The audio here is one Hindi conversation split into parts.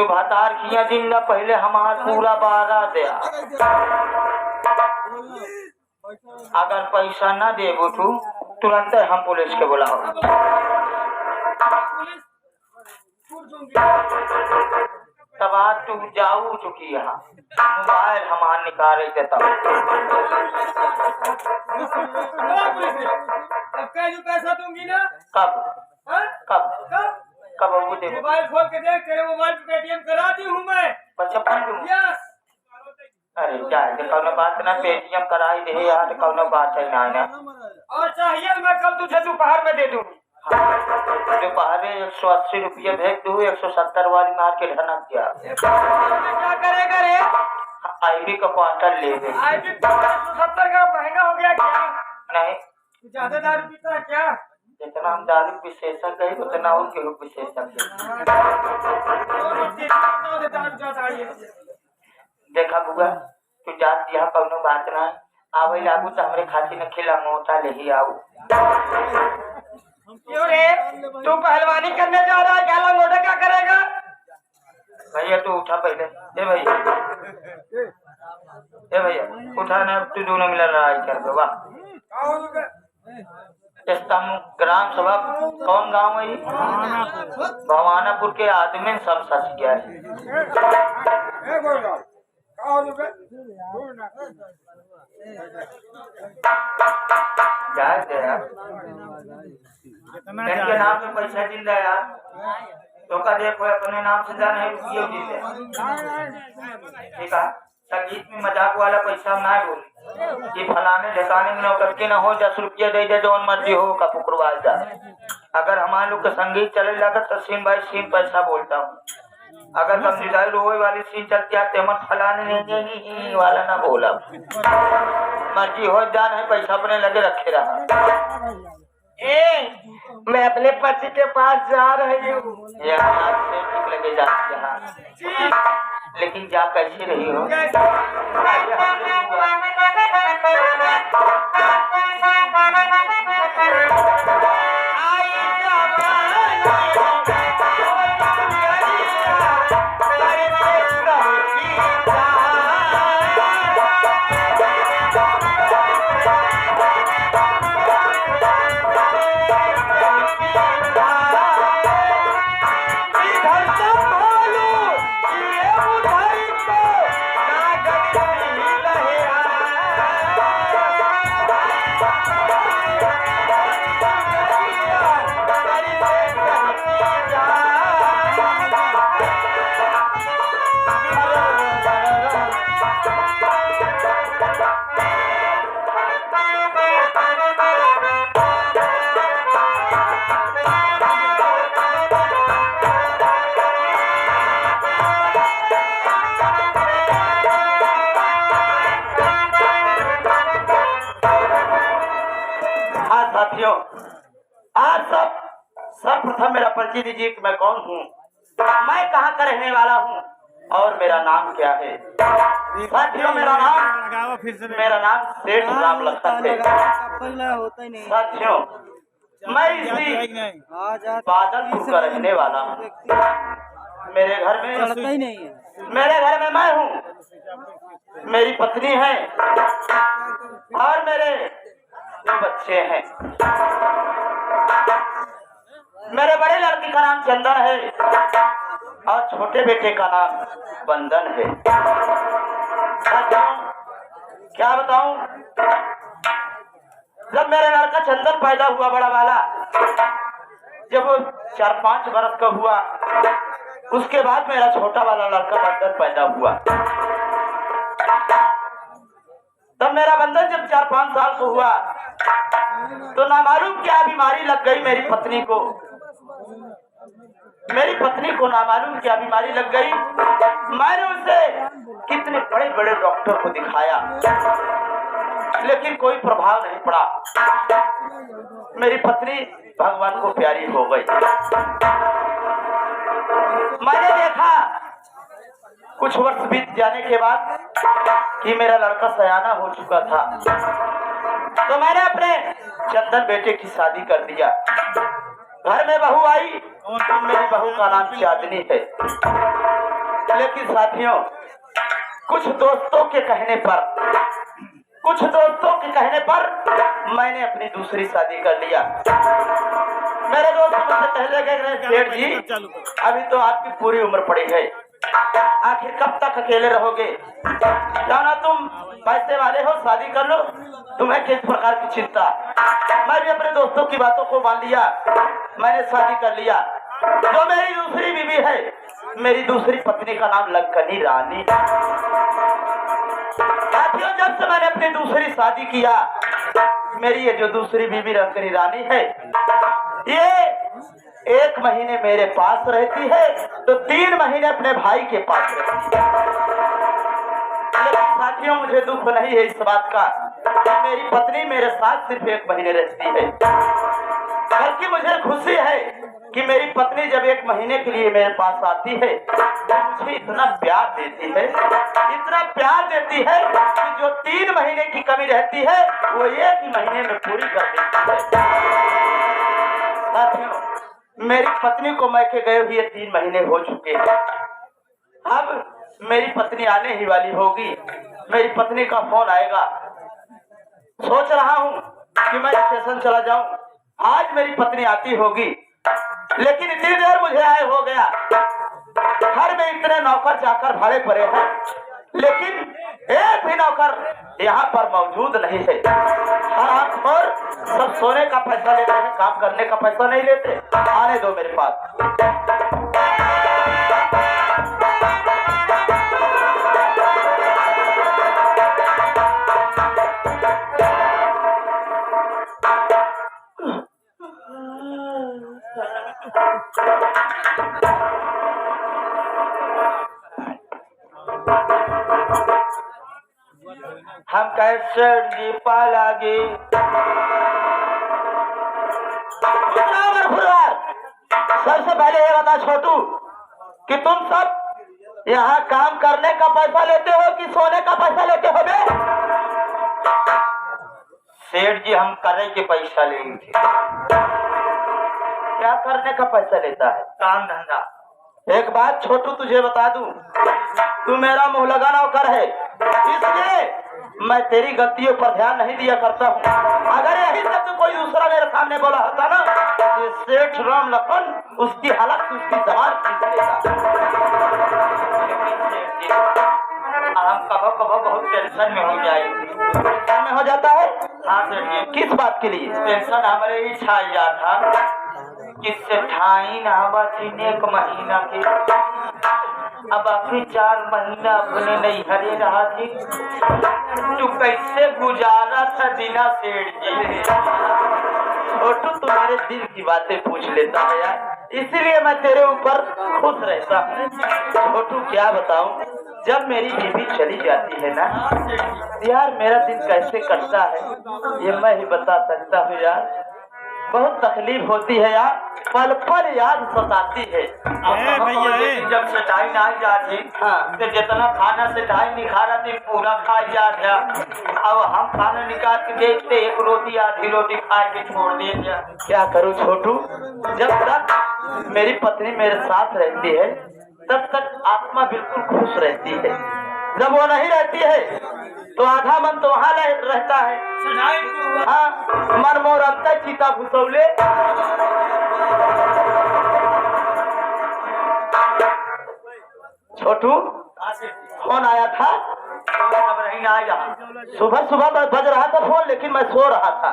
तू भातार किया दिन न पहले हमार पूरा 12 दे। अगर पैसा न देबू तू तुरंत हम पुलिस के बुलाओ। तब आज तू जाऊ चुकी है, मोबाइल हमार निकाल देता। पैसा दूंगी ना? कब कब कब वो दे? मोबाइल खोल के देख, तेरे मोबाइल पे पेटीएम करा दी हूँ मैं। पैसा फोन दूँ? यस। अरे जाए तो कौनो बात ना, पेटीएम कराई दे यार, कौनो बात है ना। और चाहिए मैं कल तुझे दोपहर में दे दूँ। दोपहर 180 रुपये भेज दू, 170 वाली मार के ढनक गया। क्या करेगा रे? आईबी का क्वार्टर ले गए। आईबी 170 का महंगा हो गया क्या? नहीं, ज्यादा दारू पीता है क्या? जितना हम दारू विशेषज्ञ है उतना और केहू विशेषज्ञ। देखा बुआ, तू जात दिया कौनो बात ना, आवे लागू तो हमरे खाती न खिला मोटा ले ही आऊ। क्यों रे? तू पहलवानी करने जा रहा है, क्या लंगोटा क्या करेगा? भैया तू उठा पहले। ए भैया, ए भैया उठा ना, तू दोनों मिला लड़ाई कर दो। वाह, ग्राम सभा कौन गांव है? भवानापुर के आदमी सब सच गया है। के नाम पे पैसा जिंदा यार, तो का देखो अपने नाम से जाने रुपये ठीक है। संगीत में मजाक वाला पैसा ना बोल कि फलाने ढकाने में नौकर के ना हो, 10 रुपया दे दे जो मर्जी हो का फुकरवा जा। अगर हमारे लोग का संगीत चले लगा तो सीन बाई सीन पैसा बोलता हूँ। अगर कम रोए वाली सीन चलती है तो फलाने नहीं वाला ना बोला, मर्जी हो जान है, पैसा अपने लगे रखे रहा। मैं अपने पति के पास जा रही हूँ। ठीक लगे जा, लेकिन जा कैसे रही हो? साथियों, आज सर्वप्रथम मेरा परिचय दीजिए कि मैं कौन हूँ, मैं कहाँ का रहने वाला हूँ और मेरा नाम क्या है। साथियों, मेरा नाम सेठ राम लखन है। साथियों, मैं इसी बादलपुर का रहने वाला हूँ। मेरे घर में मैं हूँ, मेरी पत्नी है और मेरे 2 बच्चे हैं। मेरे बड़े लड़के का नाम चंदन है और छोटे बेटे का नाम बंदन है। क्या बताऊं, जब मेरा लड़का चंदन पैदा हुआ बड़ा वाला, जब वो 4-5 बरस का हुआ, उसके बाद मेरा छोटा वाला लड़का बंदन पैदा हुआ। तब मेरा बंदन जब 4-5 साल का हुआ तो ना मालूम क्या बीमारी लग गई मेरी पत्नी को। ना मालूम क्या बीमारी लग गई। मैंने उसे कितने बड़े बड़े डॉक्टर को दिखाया, लेकिन कोई प्रभाव नहीं पड़ा। मेरी पत्नी भगवान को प्यारी हो गई। मैंने देखा कुछ वर्ष बीत जाने के बाद कि मेरा लड़का सयाना हो चुका था, तो मैंने अपने चंदन बेटे की शादी कर दिया। घर में बहू आई, मेरी बहू का नाम चांदनी है। लेकिन साथियों, कुछ दोस्तों के कहने पर मैंने अपनी दूसरी शादी कर लिया। मेरे दोस्त मुझसे पहले कह रहे, सेठ जी अभी तो आपकी पूरी उम्र पड़ी है, आखिर कब तक अकेले रहोगे? जाना तुम पैसे वाले हो, शादी कर लो, तुम्हें किस प्रकार की चिंता। मैं भी अपने दोस्तों की बातों को मान लिया, मैंने शादी कर लिया। जो मेरी दूसरी बीवी है, मेरी दूसरी पत्नी का नाम लंकनी रानी। साथियों, जब से मैंने अपनी दूसरी शादी किया, मेरी ये जो दूसरी बीवी लंकनी रानी है, ये 1 महीने मेरे पास रहती है तो 3 महीने अपने भाई के पास रहती है। लेकिन साथियों, मुझे दुख नहीं है इस बात का कि मेरी पत्नी मेरे साथ सिर्फ 1 महीने रहती है, बल्कि मुझे खुशी है कि मेरी पत्नी जब 1 महीने के लिए मेरे पास आती है तो मुझे इतना प्यार देती है कि जो 3 महीने की कमी रहती है वो 1 ही महीने में पूरी कर देती है। साथियों, मेरी पत्नी को मैके गए हुए 3 महीने हो चुके हैं। अब मेरी पत्नी आने ही वाली होगी, मेरी पत्नी का फोन आएगा। सोच रहा हूँ कि मैं स्टेशन चला जाऊं, आज मेरी पत्नी आती होगी, लेकिन इतनी देर मुझे आए हो गया। घर में इतने नौकर चाकर भाड़े पड़े हैं, लेकिन एक भी नौकर यहाँ पर मौजूद नहीं है। और सब सोने का पैसा लेते हैं, काम करने का पैसा नहीं लेते। आने दो मेरे पास। हम कैसे जी पालागे सबसे पहले ये बता छोटू कि तुम सब यहाँ काम करने का पैसा लेते हो कि सोने का पैसा लेते हो बे? सेठ जी, हम करे के पैसा लेंगे। क्या करने का पैसा लेता है? काम धंधा। एक बात छोटू तुझे बता दूं, तू मेरा मुंह लगा नौकर है, इसलिए मैं तेरी गलतियों पर ध्यान नहीं दिया करता हूँ। अगर यही सब तो कोई दूसरा मेरे सामने बोला होता ना, तो सेठ राम लखन उसकी हालत उसकी जबान खींच लेता। हम कभी बहुत टेंशन में हो जाएगी। टेंशन में हो जाता है? हाँ सेठ जी। किस बात के लिए टेंशन? हमारे ही छा था किससे ठाई ना हवा 1 महीना के, अब आखिर 4 महीना अपने नहीं हरे रहा थी। तू कैसे गुजारा था बिना सेठ जी? छोटू, तुम्हारे दिल की बातें पूछ लेता है यार, इसीलिए मैं तेरे ऊपर खुश रहता हूँ। छोटू, क्या बताऊं, जब मेरी बीवी चली जाती है ना यार, मेरा दिन कैसे कटता है ये मैं ही बता सकता हूँ यार। बहुत तकलीफ होती है यार, पल पल याद सताती है। जब सटाई ना जाती तो जितना खाना सटाई नहीं खा रहा थी पूरा खा जाता। अब हम खाना निकाल के देखते 1 रोटी आधी रोटी खा के छोड़ दिए। क्या करूं छोटू, जब तक मेरी पत्नी मेरे साथ रहती है तब तक आत्मा बिल्कुल खुश रहती है। जब वो नहीं रहती है तो आधा मन तो वहाँ रहता है। हाँ, मन मोर अब तक चीता घुसौले। छोटू, फोन आया था, सुबह सुबह बज रहा था फोन, लेकिन मैं सो रहा था।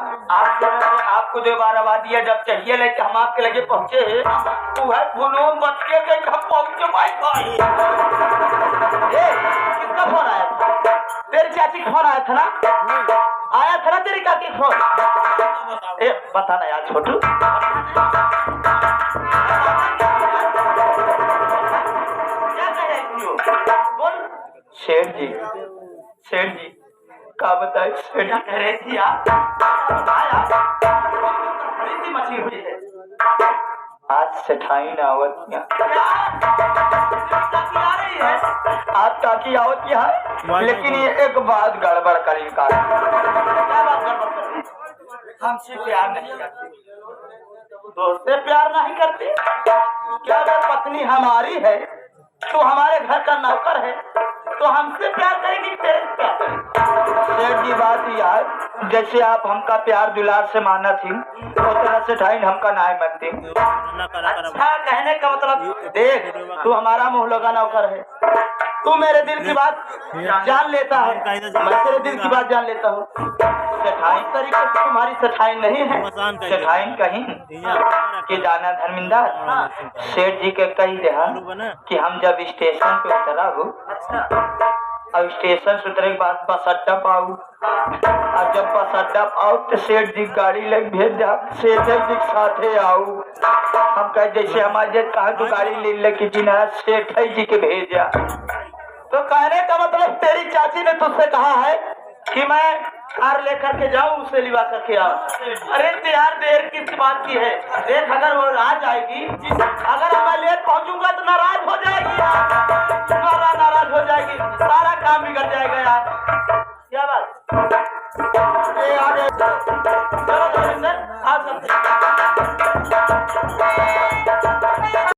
आपको 2 बार आवाज दिया, जब चाहिए लेके हम आपके लगे पहुंचे तो है फोनों बच्चे के कब पहुंचे भाई। किसका फोन आया था? तेरी चाची का फोन आया था ना? आया था ना तेरी काकी फोन? बताना यार छोटू। बोल। सेठ जी क्या बताए? सेठ जी कह रही थी आप मछली हुई है, आज सेठाई ना आवतियाँ आज ताकि आवतियाँ, लेकिन ये एक बात गड़बड़ करी का। क्या बात गड़बड़ करती? हमसे प्यार नहीं करती। दोस्त से प्यार नहीं करती? क्या वो पत्नी हमारी है तू हमारे घर का नौकर है, तो हमसे प्यार करेगी, तेरे से प्यार करेगी। सेठ जी बात यार, जैसे आप हमका प्यार दुलार से माना थी, उस तरह से ढाई हमका ना मनती। अच्छा, कहने का मतलब देख, तू हमारा मुंह लगा नौकर है, तू मेरे दिल की बात जान लेता है, मैं तेरे दिल की बात जान लेता हूँ। सेठाई तरीके से तुम्हारी सेठाई नहीं है। सेठाई कहीं कि जाना धर्मिंदर, सेठ जी के कही रहा कि हम जब स्टेशन पे उतरा हो, और स्टेशन से उतरे के बाद बस अड्डा पाऊ, और जब बस अड्डा पाऊ तो सेठ जी गाड़ी लग भेज जा, सेठ जी के साथे आऊ। हम कहे जैसे हमारे कहा तो गाड़ी ले लेके जिना सेठ जी के भेजा। तो कहने का मतलब तेरी चाची ने तुझसे कहा है कि मैं कार लेकर के जाऊं, उसे लिवा करके आऊं। अरे यार, देर किस बात की है? देख, अगर वो आ जाएगी, अगर मैं लेट पहुंचूंगा तो नाराज हो जाएगी यार, नाराज हो जाएगी, सारा काम बिगड़ जाएगा यार। क्या बात?